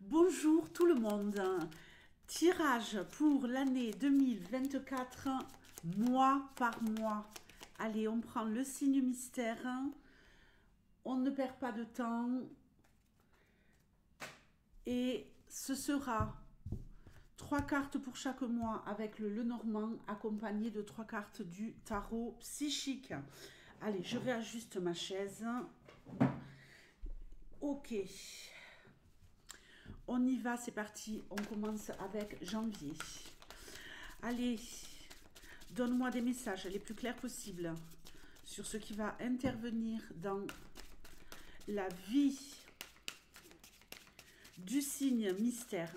Bonjour tout le monde. Tirage pour l'année 2024, mois par mois. Allez, on prend le signe mystère. On ne perd pas de temps. Et ce sera 3 cartes pour chaque mois avec le Lenormand accompagné de 3 cartes du tarot psychique. Allez, je réajuste ma chaise. Ok. On y va, c'est parti. On commence avec janvier. Allez, donne-moi des messages les plus clairs possibles sur ce qui va intervenir dans la vie du signe mystère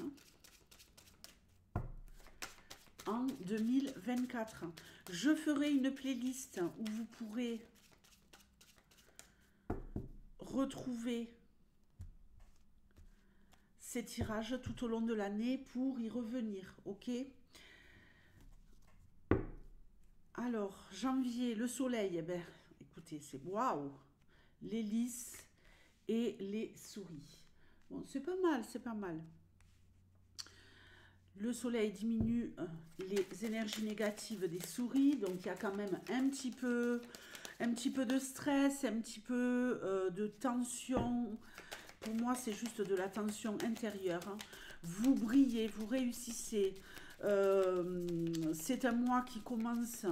en 2024. Je ferai une playlist où vous pourrez retrouver ces tirages tout au long de l'année pour y revenir, ok? Alors, janvier, le soleil, eh ben, écoutez, c'est waouh! Les lys et les souris. Bon, c'est pas mal, c'est pas mal. Le soleil diminue les énergies négatives des souris, donc il y a quand même un petit peu de stress, un petit peu de tension. Pour moi, c'est juste de la tension intérieure. Vous brillez, vous réussissez. C'est un mois qui commence,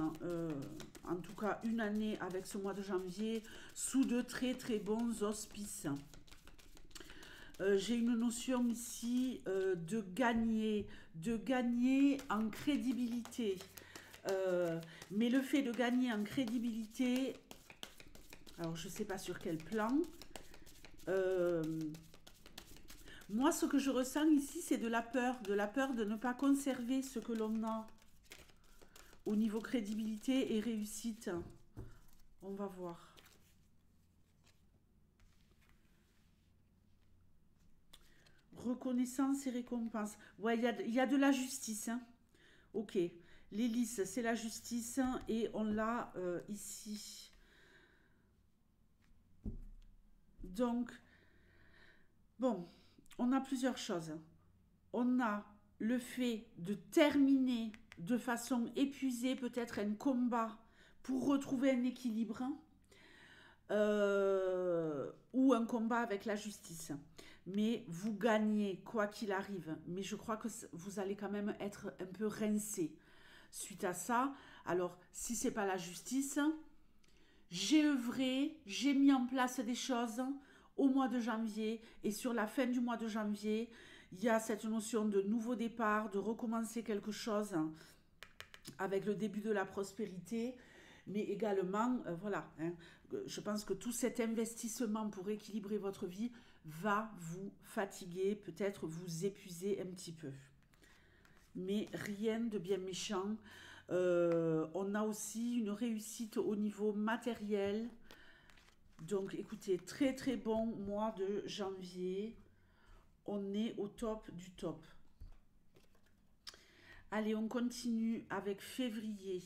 en tout cas une année avec ce mois de janvier, sous de très très bons auspices. J'ai une notion ici de gagner en crédibilité. Mais le fait de gagner en crédibilité, alors je ne sais pas sur quel plan, moi ce que je ressens ici c'est de la peur de ne pas conserver ce que l'on a au niveau crédibilité et réussite. On va voir. Reconnaissance et récompense. Ouais, il y a de la justice. Hein. Ok. L'hélice, c'est la justice et on l'a ici. Donc, bon, on a plusieurs choses. On a le fait de terminer de façon épuisée peut-être un combat pour retrouver un équilibre ou un combat avec la justice. Mais vous gagnez quoi qu'il arrive. Mais je crois que vous allez quand même être un peu rincé suite à ça. Alors, si c'est pas la justice, j'ai œuvré, j'ai mis en place des choses au mois de janvier et sur la fin du mois de janvier, il y a cette notion de nouveau départ, de recommencer quelque chose avec le début de la prospérité, mais également, voilà, hein, je pense que tout cet investissement pour équilibrer votre vie va vous fatiguer, peut-être vous épuiser un petit peu. Mais rien de bien méchant. On a aussi une réussite au niveau matériel. Donc écoutez, très très bon mois de janvier. On est au top du top. Allez, on continue avec février.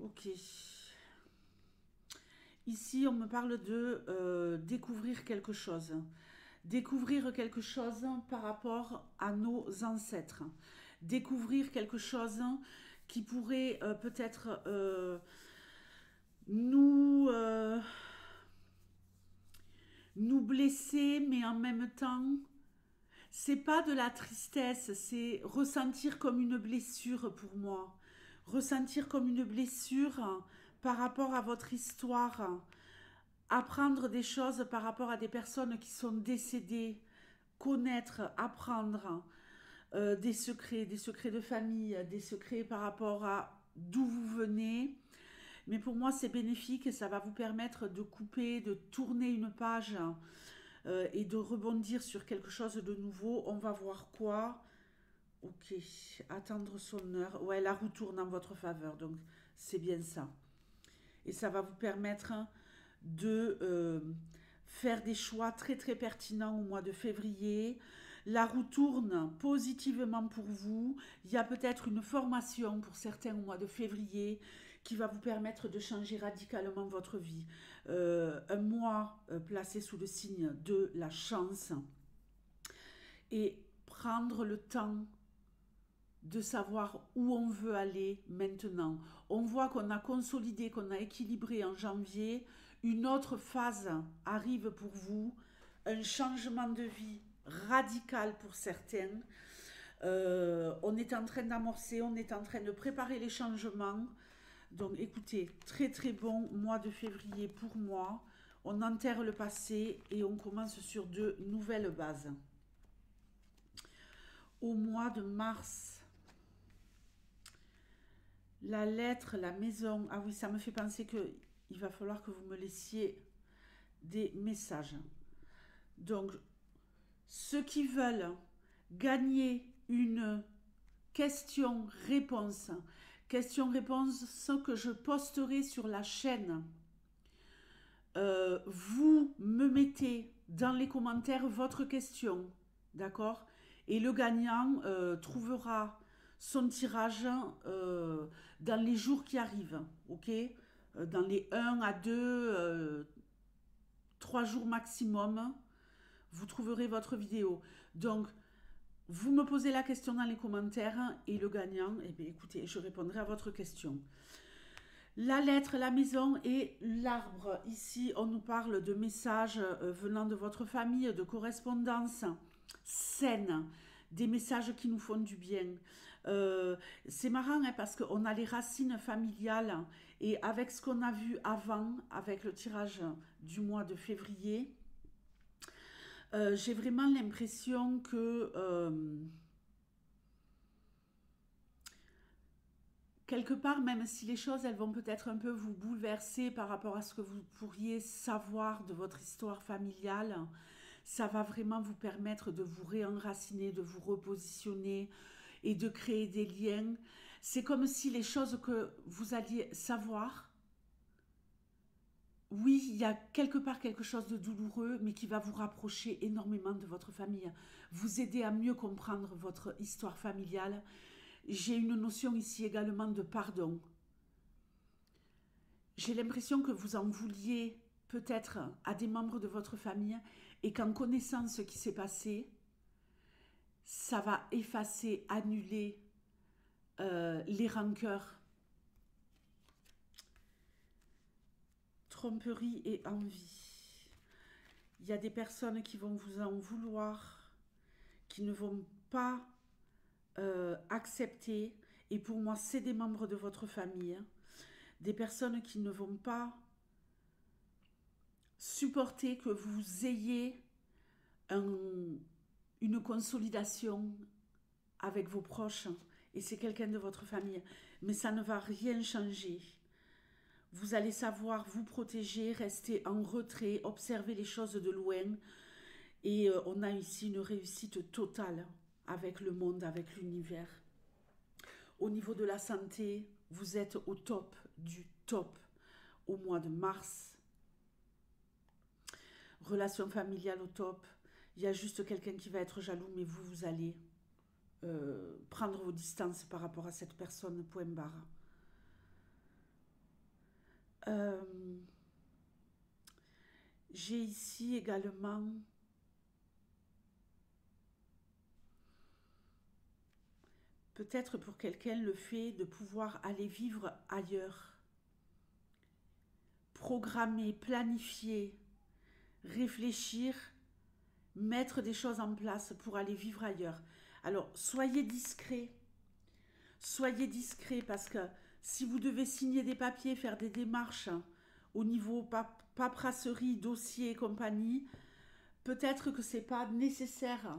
Ok. Ici, on me parle de découvrir quelque chose. Découvrir quelque chose par rapport à nos ancêtres. Découvrir quelque chose qui pourrait peut-être nous, nous blesser, mais en même temps, c'est pas de la tristesse, c'est ressentir comme une blessure pour moi. Ressentir comme une blessure par rapport à votre histoire. Apprendre des choses par rapport à des personnes qui sont décédées. Connaître, apprendre des secrets de famille, des secrets par rapport à d'où vous venez. Mais pour moi, c'est bénéfique et ça va vous permettre de couper, de tourner une page et de rebondir sur quelque chose de nouveau. On va voir quoi. Ok, attendre son heure. Ouais, la roue tourne en votre faveur, donc c'est bien ça. Et ça va vous permettre de faire des choix très très pertinents au mois de février. La roue tourne positivement pour vous. Il y a peut-être une formation pour certains au mois de février qui va vous permettre de changer radicalement votre vie. Un mois placé sous le signe de la chance et prendre le temps de savoir où on veut aller maintenant. On voit qu'on a consolidé, qu'on a équilibré en janvier. Une autre phase arrive pour vous, un changement de vie radical pour certains. On est en train d'amorcer, on est en train de préparer les changements. Donc écoutez, très très bon mois de février pour moi. On enterre le passé et on commence sur de nouvelles bases. Au mois de mars, la lettre, la maison. Ah oui, ça me fait penser qu'il va falloir que vous me laissiez des messages. Donc, ceux qui veulent gagner une question-réponse que je posterai sur la chaîne, vous me mettez dans les commentaires votre question, d'accord? Et le gagnant trouvera son tirage dans les jours qui arrivent, ok? Dans les 1 à 2, 3 jours maximum, vous trouverez votre vidéo. Donc, vous me posez la question dans les commentaires et le gagnant, eh bien, écoutez, je répondrai à votre question. La lettre, la maison et l'arbre. Ici, on nous parle de messages venant de votre famille, de correspondances saines, des messages qui nous font du bien. C'est marrant hein, parce qu'on a les racines familiales et avec ce qu'on a vu avant, avec le tirage du mois de février, j'ai vraiment l'impression que quelque part, même si les choses, elles vont peut-être un peu vous bouleverser par rapport à ce que vous pourriez savoir de votre histoire familiale, ça va vraiment vous permettre de vous réenraciner, de vous repositionner et de créer des liens. C'est comme si les choses que vous alliez savoir, oui, il y a quelque part quelque chose de douloureux, mais qui va vous rapprocher énormément de votre famille, vous aider à mieux comprendre votre histoire familiale. J'ai une notion ici également de pardon. J'ai l'impression que vous en vouliez peut-être à des membres de votre famille et qu'en connaissant ce qui s'est passé, ça va effacer, annuler les rancœurs. Tromperie et envie. Il y a des personnes qui vont vous en vouloir, qui ne vont pas accepter, et pour moi c'est des membres de votre famille, des personnes qui ne vont pas supporter que vous ayez une consolidation avec vos proches, et c'est quelqu'un de votre famille, mais ça ne va rien changer. Vous allez savoir vous protéger, rester en retrait, observer les choses de loin, et on a ici une réussite totale avec le monde, avec l'univers. Au niveau de la santé, vous êtes au top du top au mois de mars. Relation familiale au top. Il y a juste quelqu'un qui va être jaloux, mais vous allez prendre vos distances par rapport à cette personne, point barre. J'ai ici également peut-être pour quelqu'un le fait de pouvoir aller vivre ailleurs, programmer, planifier, réfléchir, mettre des choses en place pour aller vivre ailleurs. Alors soyez discret parce que si vous devez signer des papiers, faire des démarches au niveau paperasserie, dossier et compagnie, peut-être que ce n'est pas nécessaire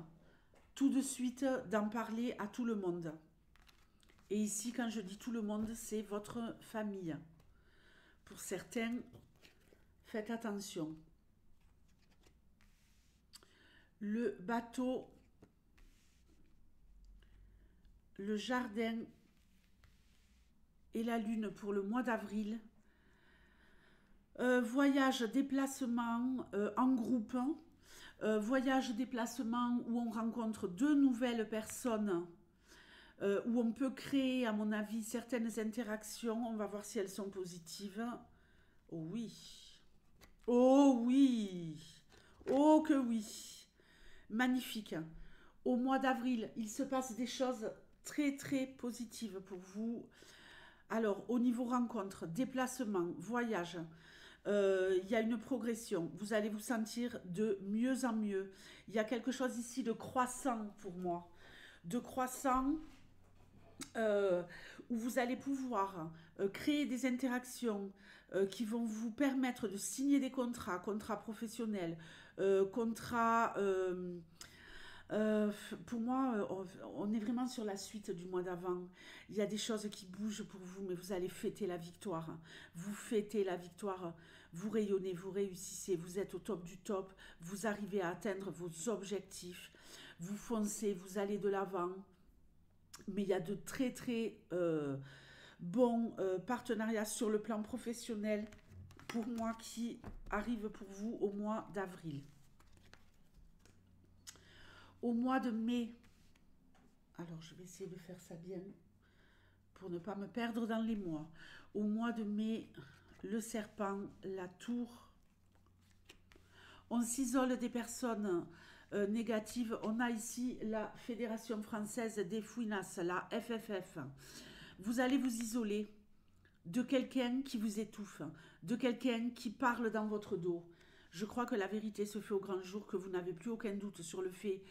tout de suite d'en parler à tout le monde. Et ici, quand je dis tout le monde, c'est votre famille. Pour certains, faites attention. Le bateau, le jardin et la lune pour le mois d'avril. Voyage, déplacement en groupe. Voyage, déplacement où on rencontre deux nouvelles personnes où on peut créer, à mon avis, certaines interactions. On va voir si elles sont positives. Oh oui. Oh oui. Oh que oui. Magnifique. Au mois d'avril, il se passe des choses très très positives pour vous. Alors, au niveau rencontre, déplacement, voyage, il y a une progression. Vous allez vous sentir de mieux en mieux. Il y a quelque chose ici de croissant pour moi. De croissant euh, où vous allez pouvoir créer des interactions qui vont vous permettre de signer des contrats professionnels, contrats... pour moi, on est vraiment sur la suite du mois d'avant. Il y a des choses qui bougent pour vous, mais vous allez fêter la victoire. Vous fêtez la victoire, vous rayonnez, vous réussissez, vous êtes au top du top, vous arrivez à atteindre vos objectifs, vous foncez, vous allez de l'avant. Mais il y a de très très bons partenariats sur le plan professionnel pour moi qui arrivent pour vous au mois d'avril. Au mois de mai, alors je vais essayer de faire ça bien pour ne pas me perdre dans les mois. Au mois de mai, le serpent, la tour, on s'isole des personnes négatives. On a ici la Fédération française des fouinasses, la FFF. Vous allez vous isoler de quelqu'un qui vous étouffe, de quelqu'un qui parle dans votre dos. Je crois que la vérité se fait au grand jour, que vous n'avez plus aucun doute sur le fait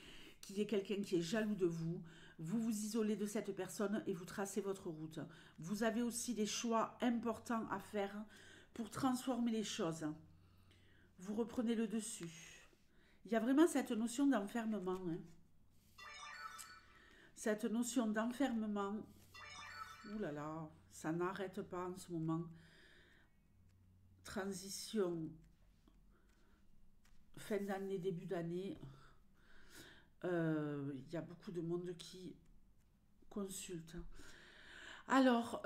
qu'il y ait quelqu'un qui est jaloux de vous. Vous vous isolez de cette personne et vous tracez votre route. Vous avez aussi des choix importants à faire pour transformer les choses. Vous reprenez le dessus. Il y a vraiment cette notion d'enfermement. Hein. Cette notion d'enfermement, ouh là là, ça n'arrête pas en ce moment. Transition, fin d'année, début d'année. Il y a beaucoup de monde qui consulte. Alors,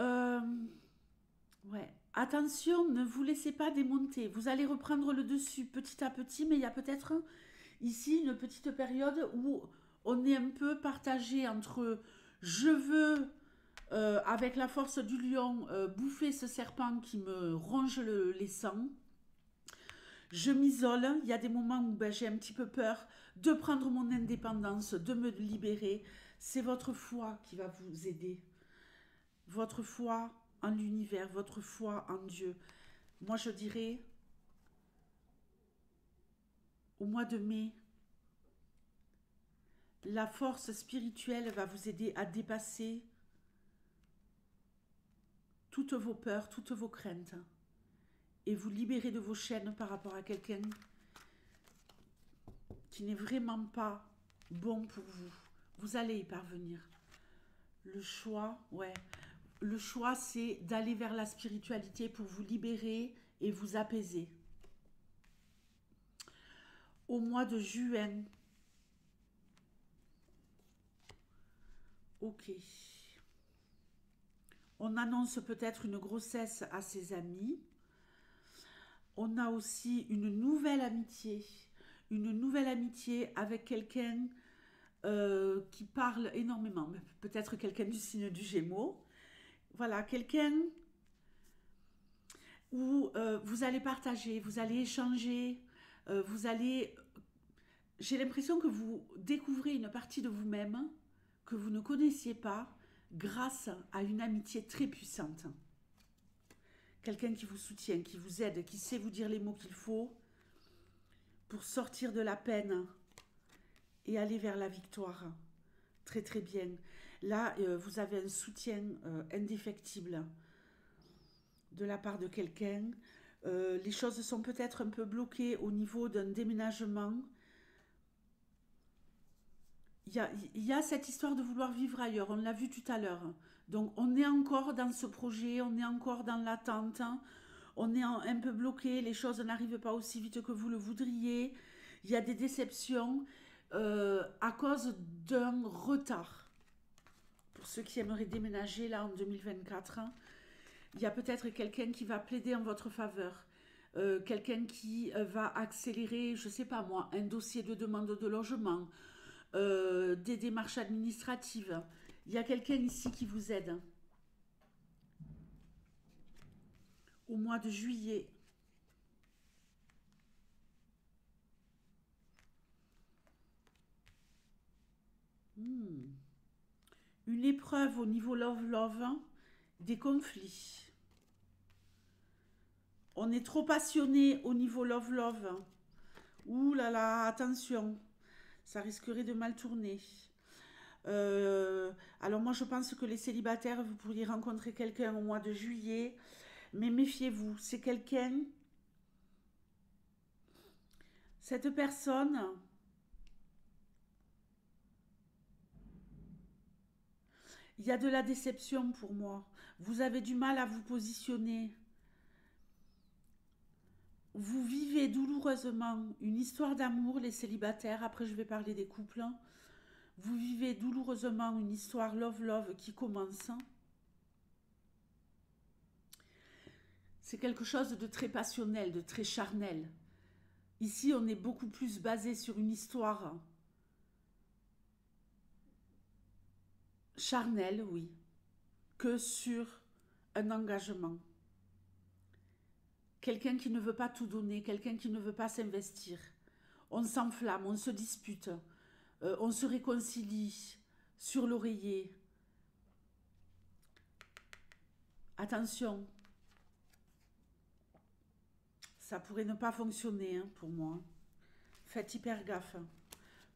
ouais, attention, ne vous laissez pas démonter. Vous allez reprendre le dessus petit à petit, mais il y a peut-être ici une petite période où on est un peu partagé entre je veux, avec la force du lion, bouffer ce serpent qui me ronge les sangs. Je m'isole, il y a des moments où ben, j'ai un petit peu peur de prendre mon indépendance, de me libérer. C'est votre foi qui va vous aider. Votre foi en l'univers, votre foi en Dieu. Moi, je dirais, au mois de mai, la force spirituelle va vous aider à dépasser toutes vos peurs, toutes vos craintes et vous libérer de vos chaînes par rapport à quelqu'un qui n'est vraiment pas bon pour vous. Vous allez y parvenir. Le choix, ouais. Le choix, c'est d'aller vers la spiritualité pour vous libérer et vous apaiser. Au mois de juin, ok. On annonce peut-être une grossesse à ses amis. On a aussi une nouvelle amitié avec quelqu'un qui parle énormément, peut-être quelqu'un du signe du Gémeaux. Voilà, quelqu'un où vous allez partager, vous allez échanger, vous allez... J'ai l'impression que vous découvrez une partie de vous-même que vous ne connaissiez pas grâce à une amitié très puissante. Quelqu'un qui vous soutient, qui vous aide, qui sait vous dire les mots qu'il faut pour sortir de la peine et aller vers la victoire. Très très bien. Là, vous avez un soutien indéfectible de la part de quelqu'un. Les choses sont peut-être un peu bloquées au niveau d'un déménagement. Il y a cette histoire de vouloir vivre ailleurs, on l'a vu tout à l'heure. Donc on est encore dans ce projet, on est encore dans l'attente, on est un peu bloqué, les choses n'arrivent pas aussi vite que vous le voudriez. Il y a des déceptions à cause d'un retard. Pour ceux qui aimeraient déménager là en 2024, il y a peut-être quelqu'un qui va plaider en votre faveur. Quelqu'un qui va accélérer, je ne sais pas moi, un dossier de demande de logement, des démarches administratives. Il y a quelqu'un ici qui vous aide. Au mois de juillet. Une épreuve au niveau love-love, hein, des conflits. On est trop passionné au niveau love-love. Ouh là là, attention, ça risquerait de mal tourner. Alors moi je pense que les célibataires, vous pourriez rencontrer quelqu'un au mois de juillet, mais méfiez-vous, c'est quelqu'un, cette personne, il y a de la déception pour moi. Vous avez du mal à vous positionner. Vous vivez douloureusement une histoire d'amour, les célibataires, après je vais parler des couples. Vous vivez douloureusement une histoire love-love qui commence. C'est quelque chose de très passionnel, de très charnel. Ici, on est beaucoup plus basé sur une histoire charnelle, oui, que sur un engagement. Quelqu'un qui ne veut pas tout donner, quelqu'un qui ne veut pas s'investir. On s'enflamme, on se dispute, on se réconcilie sur l'oreiller. Attention, ça pourrait ne pas fonctionner hein, pour moi. Faites hyper gaffe.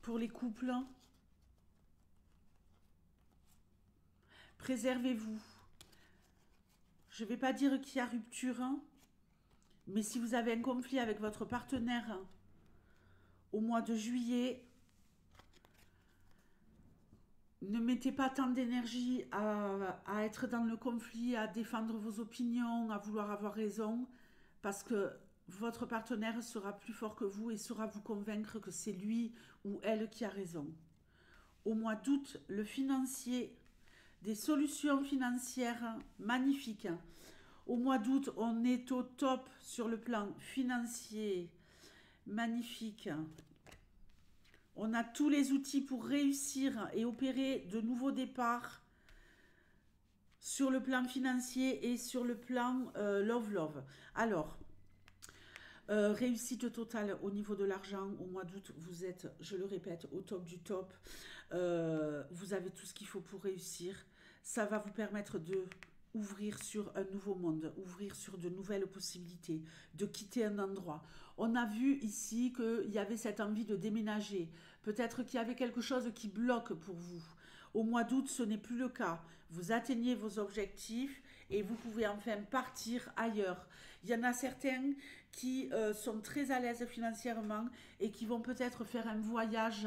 Pour les couples, préservez-vous. Je ne vais pas dire qu'il y a rupture, hein, mais si vous avez un conflit avec votre partenaire au mois de juillet, ne mettez pas tant d'énergie à être dans le conflit, à défendre vos opinions, à vouloir avoir raison, parce que votre partenaire sera plus fort que vous et saura vous convaincre que c'est lui ou elle qui a raison. Au mois d'août, le financier, des solutions financières magnifiques. Au mois d'août, on est au top sur le plan financier. Magnifique. On a tous les outils pour réussir et opérer de nouveaux départs sur le plan financier et sur le plan love-love. Alors, réussite totale au niveau de l'argent. Au mois d'août, vous êtes, je le répète, au top du top. Vous avez tout ce qu'il faut pour réussir. Ça va vous permettre de ouvrir sur un nouveau monde, ouvrir sur de nouvelles possibilités, de quitter un endroit. On a vu ici qu'il y avait cette envie de déménager. Peut-être qu'il y avait quelque chose qui bloque pour vous. Au mois d'août, ce n'est plus le cas. Vous atteignez vos objectifs et vous pouvez enfin partir ailleurs. Il y en a certains qui sont très à l'aise financièrement et qui vont peut-être faire un voyage,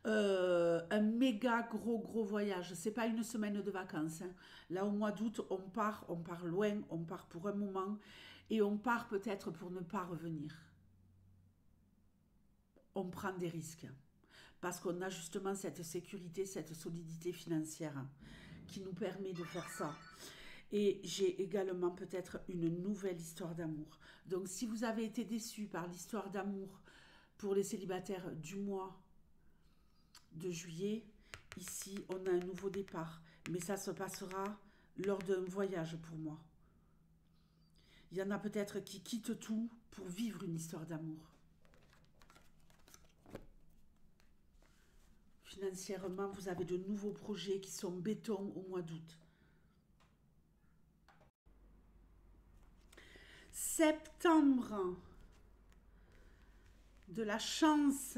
un méga gros voyage. C'est pas une semaine de vacances, hein. Là, au mois d'août, on part loin, on part pour un moment et on part peut-être pour ne pas revenir. On prend des risques parce qu'on a justement cette sécurité, cette solidité financière qui nous permet de faire ça. Et j'ai également peut-être une nouvelle histoire d'amour. Donc si vous avez été déçu par l'histoire d'amour pour les célibataires du mois de juillet, ici on a un nouveau départ. Mais ça se passera lors d'un voyage pour moi. Il y en a peut-être qui quittent tout pour vivre une histoire d'amour. Financièrement, vous avez de nouveaux projets qui sont béton au mois d'août. Septembre, de la chance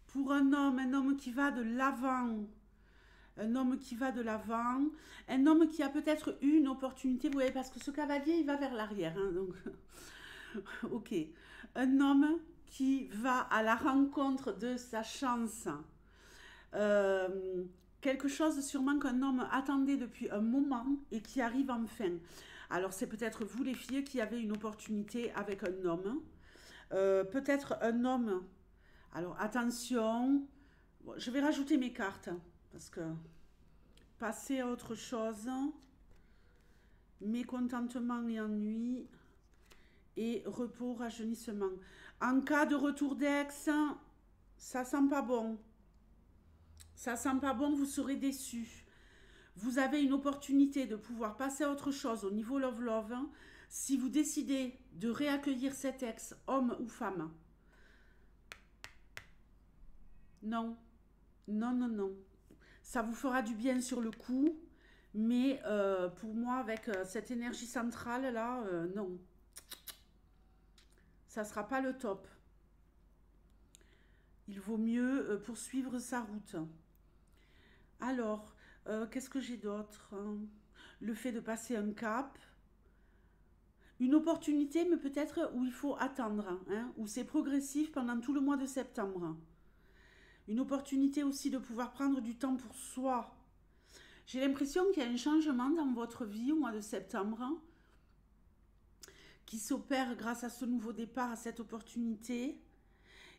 pour un homme qui va de l'avant, un homme qui va de l'avant, un homme qui a peut-être eu une opportunité, vous voyez, parce que ce cavalier, il va vers l'arrière, hein, donc, ok, un homme qui va à la rencontre de sa chance, quelque chose sûrement qu'un homme attendait depuis un moment et qui arrive enfin. Alors c'est peut-être vous les filles qui avez une opportunité avec un homme, peut-être un homme, alors attention, bon, je vais rajouter mes cartes, parce que passer à autre chose, mécontentement et ennui, et repos, rajeunissement. En cas de retour d'ex, ça sent pas bon. Ça sent pas bon, vous serez déçu. Vous avez une opportunité de pouvoir passer à autre chose au niveau love-love, hein, si vous décidez de réaccueillir cet ex, homme ou femme. Non, non, non, non. Ça vous fera du bien sur le coup, mais pour moi, avec cette énergie centrale là, non, ça ne sera pas le top. Il vaut mieux poursuivre sa route. Alors, qu'est-ce que j'ai d'autre, hein? Le fait de passer un cap, une opportunité, mais peut-être où il faut attendre, hein, où c'est progressif pendant tout le mois de septembre. Une opportunité aussi de pouvoir prendre du temps pour soi. J'ai l'impression qu'il y a un changement dans votre vie au mois de septembre, hein, qui s'opère grâce à ce nouveau départ, à cette opportunité.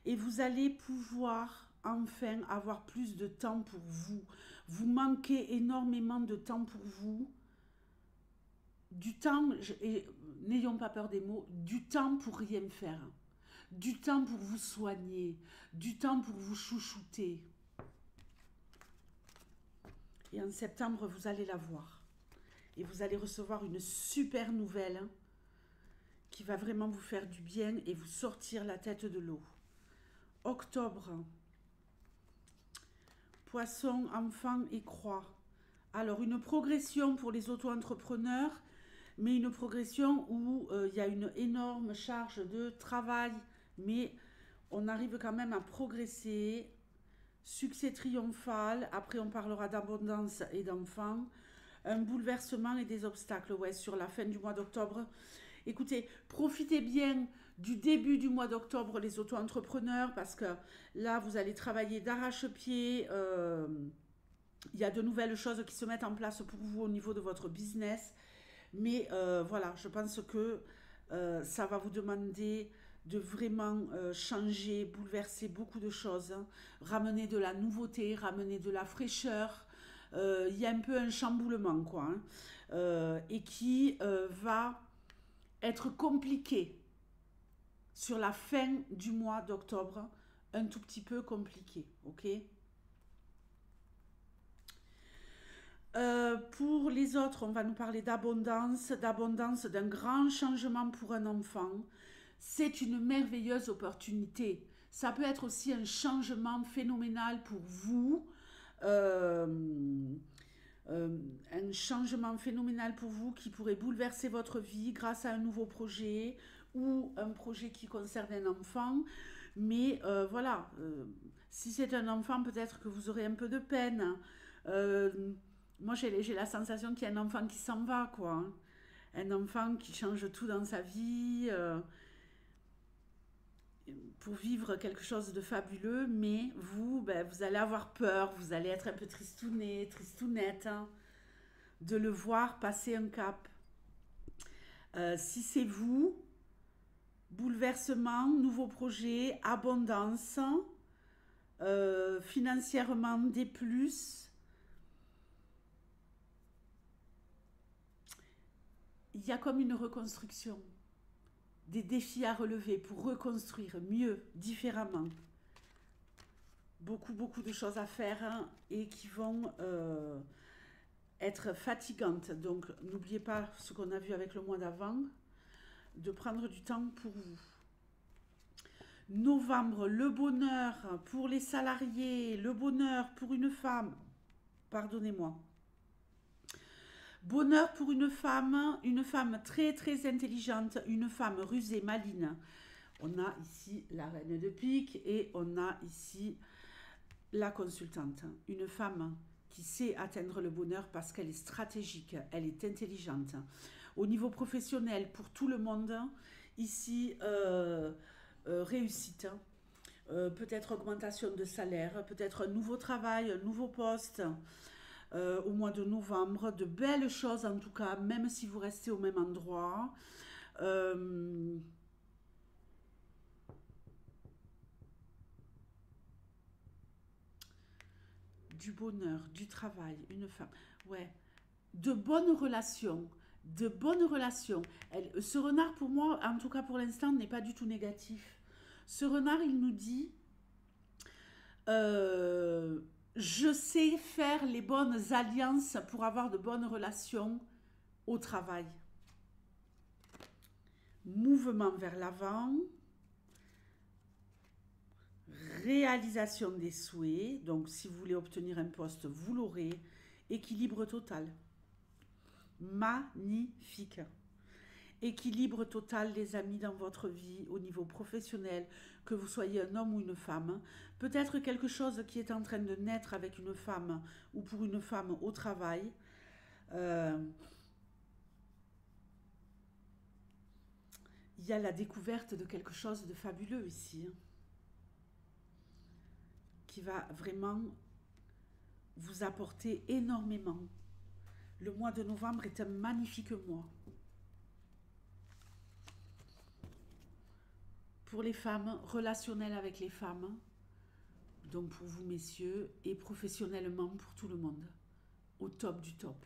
Et vous allez pouvoir enfin avoir plus de temps pour vous. Vous manquez énormément de temps pour vous. Du temps, et n'ayons pas peur des mots, du temps pour rien faire. Du temps pour vous soigner. Du temps pour vous chouchouter. Et en septembre, vous allez la voir. Et vous allez recevoir une super nouvelle, hein, qui va vraiment vous faire du bien et vous sortir la tête de l'eau. Octobre, Poisson, enfant et croix. Alors, une progression pour les auto-entrepreneurs, mais une progression où il y a une énorme charge de travail, mais on arrive quand même à progresser. Succès triomphal, après on parlera d'abondance et d'enfants. Un bouleversement et des obstacles, ouais, sur la fin du mois d'octobre. Écoutez, profitez bien du début du mois d'octobre, les auto-entrepreneurs, parce que là, vous allez travailler d'arrache-pied. Il y a de nouvelles choses qui se mettent en place pour vous au niveau de votre business. Mais voilà, je pense que ça va vous demander de vraiment changer, bouleverser beaucoup de choses, hein. Ramener de la nouveauté, ramener de la fraîcheur. Il y a un peu un chamboulement, quoi, hein, et qui va être compliqué sur la fin du mois d'octobre, un tout petit peu compliqué, ok? Pour les autres, on va nous parler d'abondance, d'un grand changement pour un enfant. C'est une merveilleuse opportunité. Ça peut être aussi un changement phénoménal pour vous. Euh, un changement phénoménal pour vous qui pourrait bouleverser votre vie grâce à un nouveau projet ou un projet qui concerne un enfant. Mais voilà, si c'est un enfant, peut-être que vous aurez un peu de peine. Euh, Moi, j'ai la sensation qu'il y a un enfant qui s'en va, quoi, hein. Un enfant qui change tout dans sa vie pour vivre quelque chose de fabuleux, mais vous, ben, vous allez avoir peur, vous allez être un peu tristounet, tristounette, hein, de le voir passer un cap. Si c'est vous, bouleversement, nouveau projet, abondance, financièrement des plus, il y a comme une reconstruction, des défis à relever pour reconstruire mieux, différemment. Beaucoup, beaucoup de choses à faire, hein, et qui vont être fatigantes. Donc, n'oubliez pas ce qu'on a vu avec le mois d'avant, de prendre du temps pour vous. Novembre, le bonheur pour les salariés, le bonheur pour une femme, pardonnez-moi. Bonheur pour une femme très très intelligente, une femme rusée, maline. On a ici la reine de pique et on a ici la consultante. Une femme qui sait atteindre le bonheur parce qu'elle est stratégique, elle est intelligente. Au niveau professionnel, pour tout le monde, ici, réussite. Peut-être augmentation de salaire, peut-être un nouveau travail, un nouveau poste au mois de novembre. De belles choses en tout cas, même si vous restez au même endroit. Euh, du bonheur, du travail, une femme. Ouais, de bonnes relations. De bonnes relations. Ce renard, pour moi, en tout cas pour l'instant, n'est pas du tout négatif. Ce renard, il nous dit, euh, je sais faire les bonnes alliances pour avoir de bonnes relations au travail. Mouvement vers l'avant, réalisation des souhaits, donc si vous voulez obtenir un poste, vous l'aurez. Équilibre total. Magnifique. Équilibre total, les amis, dans votre vie, au niveau professionnel, que vous soyez un homme ou une femme. Peut-être quelque chose qui est en train de naître avec une femme ou pour une femme au travail. Il y a la découverte de quelque chose de fabuleux ici, hein, qui va vraiment vous apporter énormément. Le mois de novembre est un magnifique mois. Pour les femmes, relationnel avec les femmes, donc pour vous messieurs, et professionnellement pour tout le monde. Au top du top.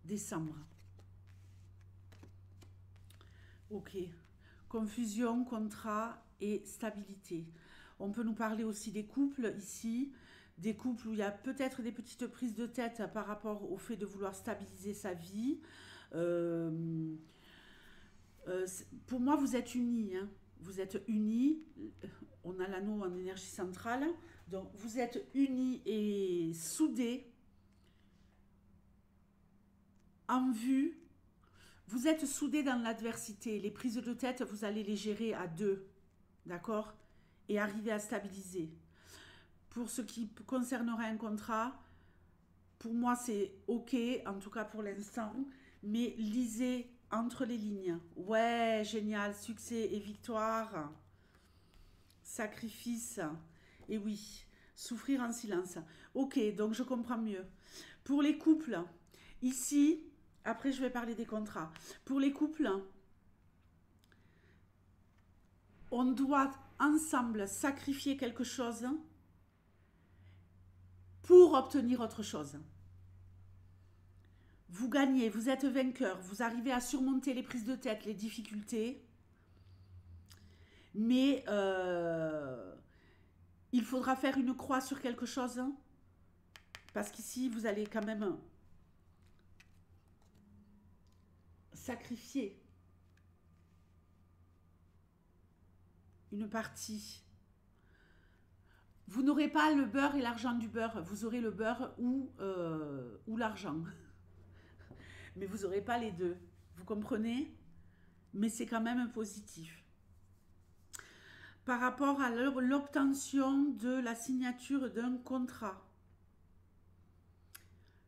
Décembre. Ok. Confusion, contrat et stabilité. On peut nous parler aussi des couples ici, des couples où il y a peut-être des petites prises de tête par rapport au fait de vouloir stabiliser sa vie. Pour moi, vous êtes unis, hein. Vous êtes unis. On a l'anneau en énergie centrale. Donc, vous êtes unis et soudés en vue. Vous êtes soudés dans l'adversité. Les prises de tête, vous allez les gérer à deux. D'accord? Et arriver à stabiliser. Pour ce qui concernerait un contrat, pour moi, c'est OK, en tout cas pour l'instant. Mais lisez entre les lignes. Ouais, génial, succès et victoire. Sacrifice. Et oui, souffrir en silence. Ok, donc je comprends mieux. Pour les couples, ici, après je vais parler des contrats. Pour les couples, on doit ensemble sacrifier quelque chose pour obtenir autre chose. Vous gagnez, vous êtes vainqueur, vous arrivez à surmonter les prises de tête, les difficultés, mais il faudra faire une croix sur quelque chose, parce qu'ici, vous allez quand même sacrifier une partie. Vous n'aurez pas le beurre et l'argent du beurre, vous aurez le beurre ou l'argent. Mais vous n'aurez pas les deux. Vous comprenez? Mais c'est quand même positif. Par rapport à l'obtention de la signature d'un contrat,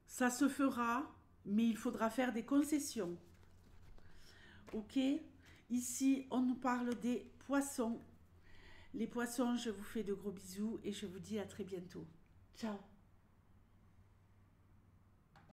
ça se fera, mais il faudra faire des concessions. Ok? Ici, on nous parle des poissons. Les poissons, je vous fais de gros bisous et je vous dis à très bientôt. Ciao!